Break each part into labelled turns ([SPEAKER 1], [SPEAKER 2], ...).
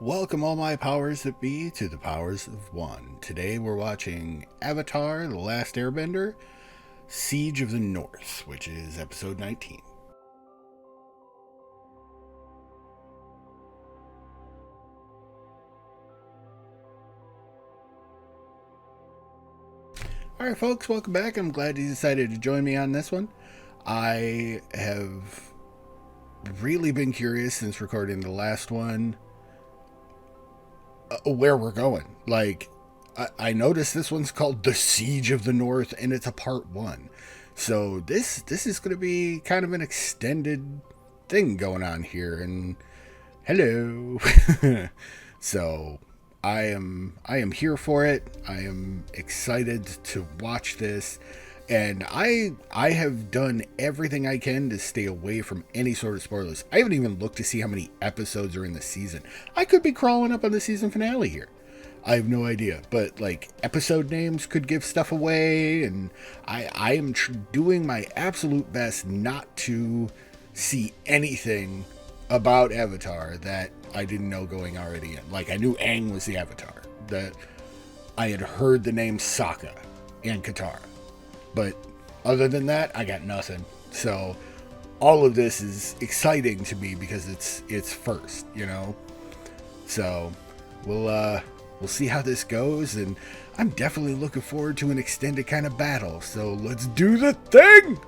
[SPEAKER 1] Welcome all my powers that be to the Powers of One. Today we're watching Avatar: The Last Airbender, Siege of the North, which is episode 19. Alright folks, welcome back. I'm glad you decided to join me on this one. I have really been curious since recording the last one where we're going. I noticed this one's called The Siege of the North, and it's a part one. So this is going to be kind of an extended thing going on here. And hello. So I am here for it. I am excited to watch this. And I have done everything I can to stay away from any sort of spoilers. I haven't even looked to see how many episodes are in the season. I could be crawling up on the season finale here. I have no idea. But, episode names could give stuff away. And I am doing my absolute best not to see anything about Avatar that I didn't know going already in. I knew Aang was the Avatar. That I had heard the name Sokka and Katara. But other than that, I got nothing. So all of this is exciting to me because it's first, you know. So we'll see how this goes, and I'm definitely looking forward to an extended kind of battle. So let's do the thing.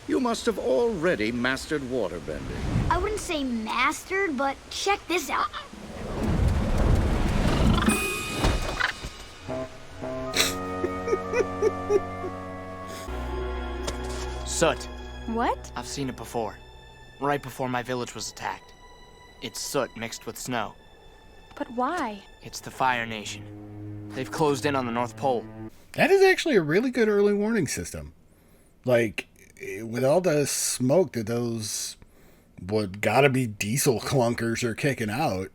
[SPEAKER 2] You must have already mastered waterbending.
[SPEAKER 3] I wouldn't say mastered, but check this out.
[SPEAKER 4] Soot.
[SPEAKER 5] What?
[SPEAKER 4] I've seen it before. Right before my village was attacked. It's soot mixed with snow.
[SPEAKER 5] But why?
[SPEAKER 4] It's the Fire Nation. They've closed in on the North Pole.
[SPEAKER 1] That is actually a really good early warning system. With all the smoke that those what gotta be diesel clunkers are kicking out,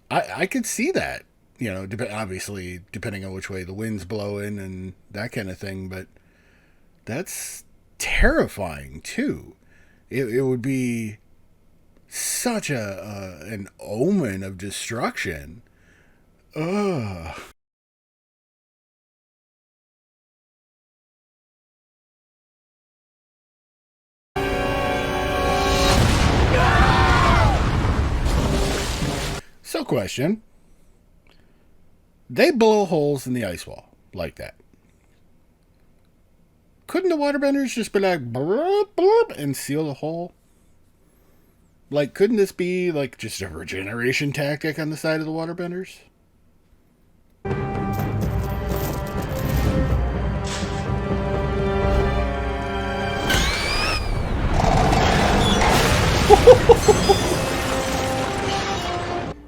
[SPEAKER 1] I could see that. You know, obviously depending on which way the wind's blowing and that kind of thing, but that's terrifying too. It would be such an omen of destruction. Ugh. So, question. They blow holes in the ice wall like that. Couldn't the waterbenders just be like, blurp, blurp, and seal the hole? Couldn't this be, just a regeneration tactic on the side of the waterbenders?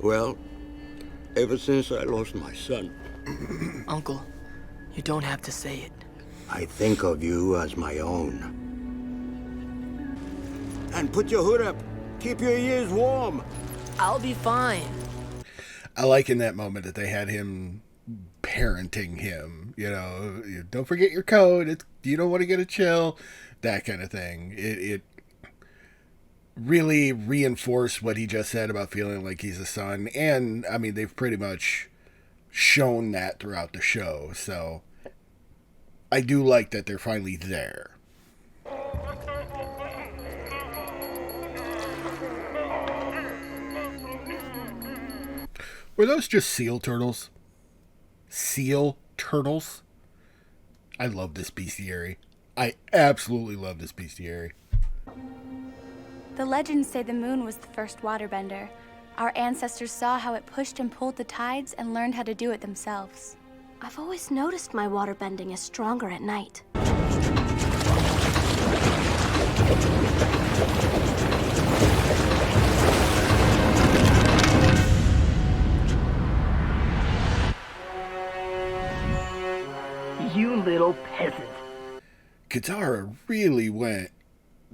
[SPEAKER 6] Well, ever since I lost my son,
[SPEAKER 4] Uncle, you don't have to say it.
[SPEAKER 6] I think of you as my own. And put your hood up. Keep your ears warm.
[SPEAKER 4] I'll be fine.
[SPEAKER 1] I like in that moment that they had him parenting him. You know, don't forget your code. You don't want to get a chill. That kind of thing. It really reinforced what he just said about feeling like he's a son. And, I mean, they've pretty much shown that throughout the show. So I do like that they're finally there. Were those just seal turtles? Seal turtles? I love this bestiary. I absolutely love this bestiary.
[SPEAKER 5] The legends say the moon was the first waterbender. Our ancestors saw how it pushed and pulled the tides and learned how to do it themselves.
[SPEAKER 3] I've always noticed my waterbending is stronger at night.
[SPEAKER 7] You little peasant.
[SPEAKER 1] Katara really went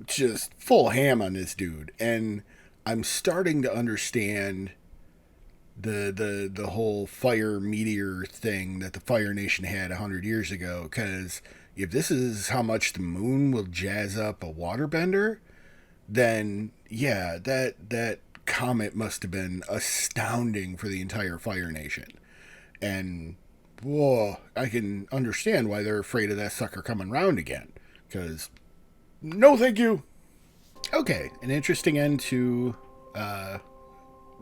[SPEAKER 1] just full ham on this dude, and I'm starting to understand the whole fire meteor thing that the Fire Nation had 100 years ago, because if this is how much the moon will jazz up a waterbender, then yeah, that comet must have been astounding for the entire Fire Nation. And, whoa, I can understand why they're afraid of that sucker coming round again. Because, no thank you. Okay, an interesting end to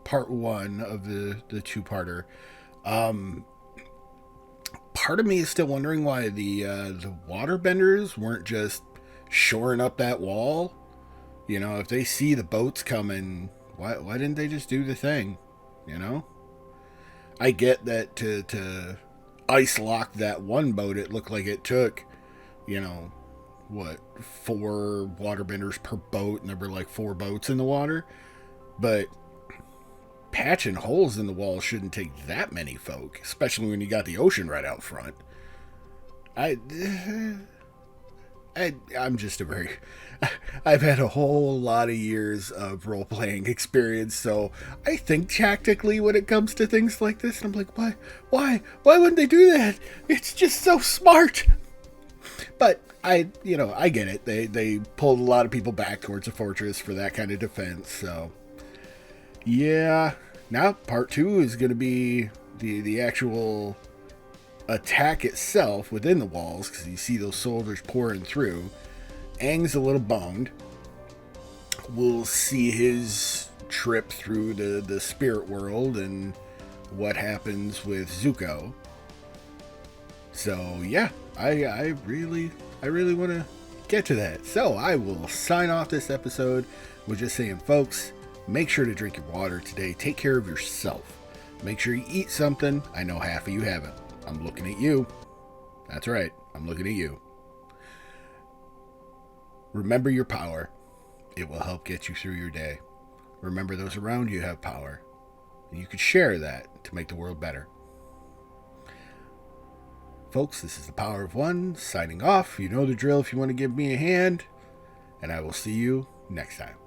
[SPEAKER 1] part one of the two-parter. Part of me is still wondering why the waterbenders weren't just shoring up that wall. You know, if they see the boats coming, why didn't they just do the thing? You know? I get that to ice lock that one boat, it looked like it took, you know, what, 4 waterbenders per boat, and there were like 4 boats in the water. But patching holes in the wall shouldn't take that many folk, especially when you got the ocean right out front. I'm just a very... I've had a whole lot of years of role-playing experience, so I think tactically when it comes to things like this, and I'm like, why wouldn't they do that? It's just so smart. But I get it. They pulled a lot of people back towards the fortress for that kind of defense, so yeah. Now part 2 is going to be the actual attack itself within the walls, because you see those soldiers pouring through. Aang's a little boned. We'll see his trip through the spirit world and what happens with Zuko. So yeah, I really want to get to that. So I will sign off this episode with just saying, folks, make sure to drink your water today. Take care of yourself. Make sure you eat something. I know half of you haven't. I'm looking at you. That's right. I'm looking at you. Remember your power. It will help get you through your day. Remember those around you have power. And you could share that to make the world better. Folks, this is the Power of One signing off. You know the drill if you want to give me a hand. And I will see you next time.